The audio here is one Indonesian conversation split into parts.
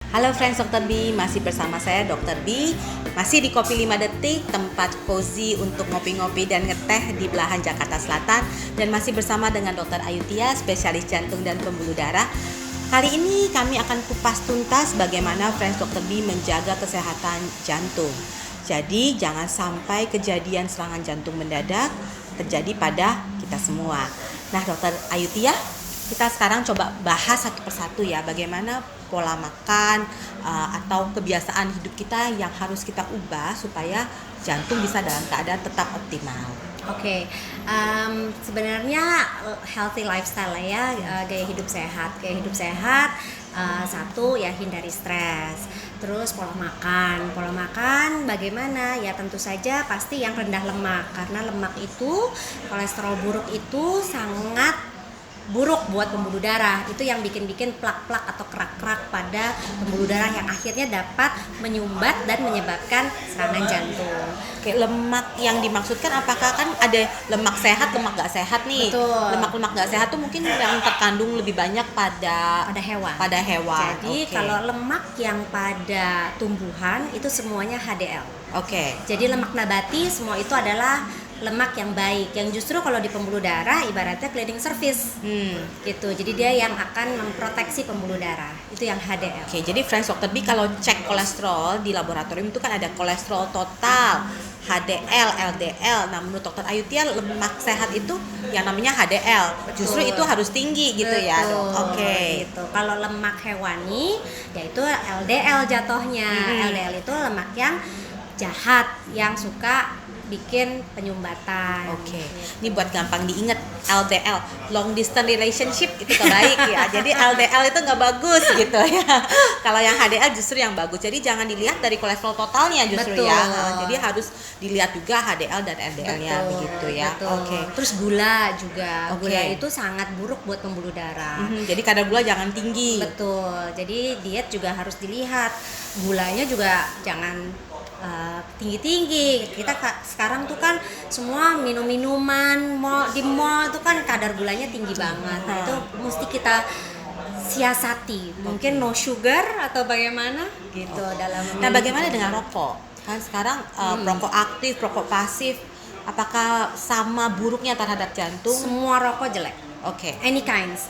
Halo friends Dr. B, masih bersama saya Dr. B. Masih di Kopi 5 Detik, tempat cozy untuk ngopi-ngopi dan ngeteh di belahan Jakarta Selatan. Dan masih bersama dengan Dr. Ayu Tia, spesialis jantung dan pembuluh darah. Kali ini kami akan kupas tuntas bagaimana friends Dr. B menjaga kesehatan jantung. Jadi jangan sampai kejadian serangan jantung mendadak terjadi pada kita semua. Nah Dr. Ayu Tia, kita sekarang coba bahas satu persatu ya, bagaimana pola makan atau kebiasaan hidup kita yang harus kita ubah supaya jantung bisa dalam keadaan tetap optimal. Oke, sebenarnya healthy lifestyle lah ya, gaya hidup sehat. Gaya hidup sehat, satu ya hindari stres. Terus pola makan bagaimana? Ya tentu saja pasti yang rendah lemak, karena lemak itu, kolesterol buruk itu sangat buruk buat pembuluh darah. Itu yang bikin plak-plak atau kerak-kerak pada pembuluh darah yang akhirnya dapat menyumbat dan menyebabkan serangan jantung. Oke, lemak yang dimaksudkan apakah kan ada lemak sehat, lemak gak sehat nih? Betul. Lemak-lemak gak sehat tuh mungkin yang terkandung lebih banyak pada hewan. Jadi kalau lemak yang pada tumbuhan itu semuanya HDL. Oke. Jadi lemak nabati semua itu adalah lemak yang baik, yang justru kalau di pembuluh darah ibaratnya cleaning service gitu. Jadi dia yang akan memproteksi pembuluh darah, itu yang HDL. Oke, jadi friends Dr. B kalau cek kolesterol di laboratorium itu kan ada kolesterol total, HDL, LDL. Nah menurut Dr. Ayu Tia, lemak sehat itu yang namanya HDL. Betul. Justru itu harus tinggi gitu. Betul. Ya dok. Oke. Gitu. Kalau lemak hewani yaitu LDL jatuhnya. LDL itu lemak yang jahat, yang suka bikin penyumbatan. Oke. Ini buat gampang diingat, LDL, long distance relationship itu gak baik ya. Jadi LDL itu gak bagus gitu ya. Kalau yang HDL justru yang bagus. Jadi jangan dilihat dari kolesterol totalnya justru. Betul. Ya. Jadi harus dilihat juga HDL dan LDL-nya begitu ya. Oke. Terus gula juga. Oke. Gula itu sangat buruk buat pembuluh darah. Jadi kadar gula jangan tinggi. Betul. Jadi diet juga harus dilihat. Gulanya juga jangan tinggi-tinggi. Kita sekarang tuh kan semua minum-minuman di mall tuh kan kadar gulanya tinggi banget. Nah, itu mesti kita siasati. Mungkin no sugar atau bagaimana gitu dalam. Nah, bagaimana dengan rokok? Kan sekarang rokok aktif, rokok pasif, apakah sama buruknya terhadap jantung? Semua rokok jelek. Oke. Any kinds,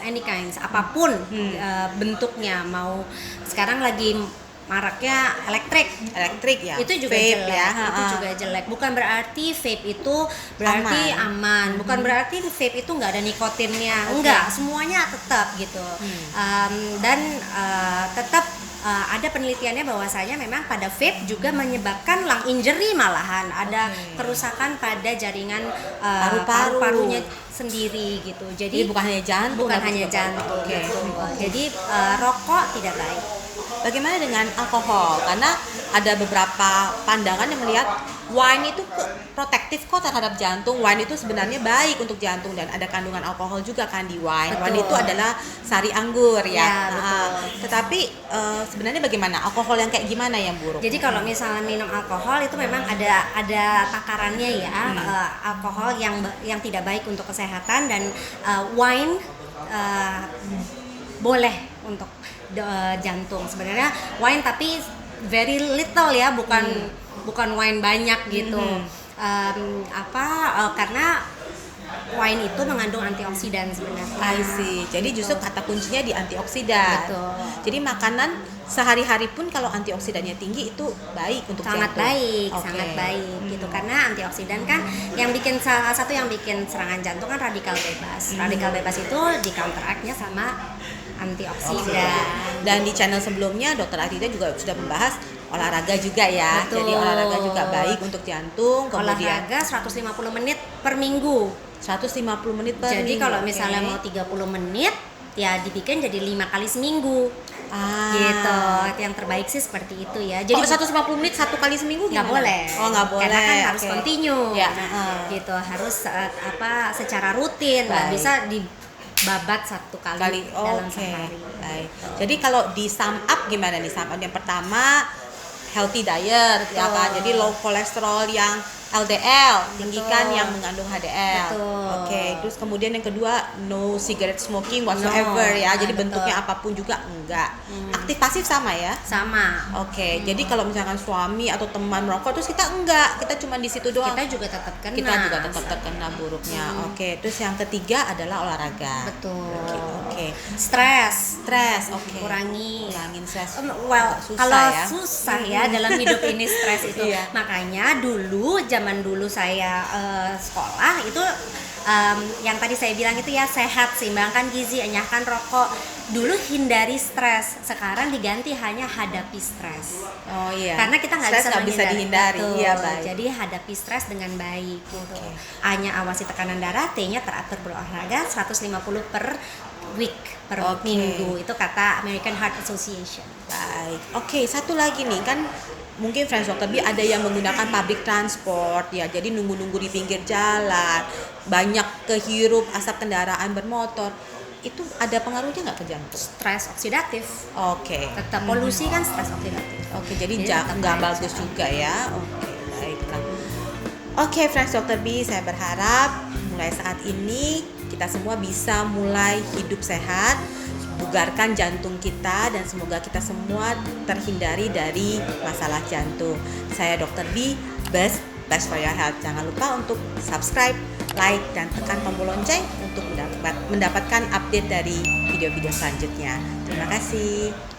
apapun bentuknya. Mau sekarang lagi maraknya elektrik ya, itu juga vape jelek ya. Itu juga jelek. Bukan berarti vape itu berarti aman. Bukan berarti vape itu nggak ada nikotinnya. Enggak, semuanya tetap gitu. Dan tetap ada penelitiannya bahwasanya memang pada vape juga menyebabkan lung injury, malahan ada kerusakan pada jaringan paru-parunya sendiri gitu. Jadi bukan hanya jantung. Gitu. Jadi rokok tidak baik. Bagaimana dengan alkohol? Karena ada beberapa pandangan yang melihat wine itu protektif kok terhadap jantung. Wine itu sebenarnya baik untuk jantung dan ada kandungan alkohol juga kan di wine. Betul. Wine itu adalah sari anggur ya. Betul. Tetapi sebenarnya bagaimana? Alkohol yang kayak gimana yang buruk? Jadi kalau misalnya minum alkohol itu memang ada takarannya ya. Alkohol yang tidak baik untuk kesehatan, dan wine boleh untuk jantung. Sebenarnya wine tapi very little ya, bukan wine banyak gitu. Karena wine itu mengandung antioksidan sebenarnya. I see. Jadi justru kata kuncinya di antioksidan. Betul. Jadi makanan sehari-hari pun kalau antioksidannya tinggi itu baik untuk sangat jantung. Sangat baik gitu, karena antioksidan kan yang bikin, salah satu yang bikin serangan jantung kan radikal bebas. Radikal bebas itu di counteract-nya sama antioksidan. Dan di channel sebelumnya Dr. Adita juga sudah membahas olahraga juga ya. Betul. Jadi olahraga juga baik untuk jantung. Kemudian olahraga 150 menit per minggu. 150 menit per Jadi minggu. kalau misalnya mau 30 menit ya dibikin jadi 5 kali seminggu. Gitu. Yang terbaik sih seperti itu ya. Jadi 150 menit 1 kali seminggu nggak gimana? boleh. Nggak boleh. Karena kan harus continue. Ya. Gitu, harus secara rutin, nggak bisa dibabat satu kali dalam sehari. Baik. Jadi kalau di sum up gimana nih sum up? Yang pertama healthy diet ya kan. Jadi low kolesterol yang LDL, tinggikan Betul. yang mengandung HDL. Betul. Oke, terus kemudian yang kedua no cigarette smoking whatsoever No. ya. Jadi Betul. bentuknya apapun juga enggak. Aktif pasif sama ya. Sama. Oke, jadi kalau misalkan suami atau teman merokok terus kita enggak, kita cuma di situ doang. Kita juga tetap kena. Kita juga tetap terkena buruknya. Oke, terus yang ketiga adalah olahraga. Betul. Oke. Stres. Stres, oke. Kurangin stres. Well, Susah kalau ya. susah ya dalam hidup ini stres itu. Iya. Makanya zaman dulu saya sekolah itu yang tadi saya bilang itu ya, sehat, seimbangkan gizi, enyahkan rokok. Dulu hindari stres, sekarang diganti hanya hadapi stres. Oh iya. Karena kita nggak Stres bisa nggak bisa dihindari. Betul. Iya, baik. Jadi hadapi stres dengan baik gitu. Oke. Hanya awasi tekanan darah, T-nya teratur berolahraga 150 per week, per Oke. minggu. Itu kata American Heart Association. Baik. Oke, satu lagi nih kan mungkin Friends Dr. B ada yang menggunakan public transport ya. Jadi nunggu-nunggu di pinggir jalan, banyak kehirup asap kendaraan bermotor. Itu ada pengaruhnya nggak ke jantung? Stres oksidatif. Oke. Tetap polusi kan stres oksidatif. Oke, jadi tetap nggak baik bagus secara- juga ya. Oke, baiklah. Oke, Friends Dr. B, saya berharap mulai saat ini kita semua bisa mulai hidup sehat, bugarkan jantung kita, dan semoga kita semua terhindari dari masalah jantung. Saya Dr. B, best for your health. Jangan lupa untuk subscribe, like, dan tekan tombol lonceng untuk mendapatkan update dari video-video selanjutnya. Terima kasih.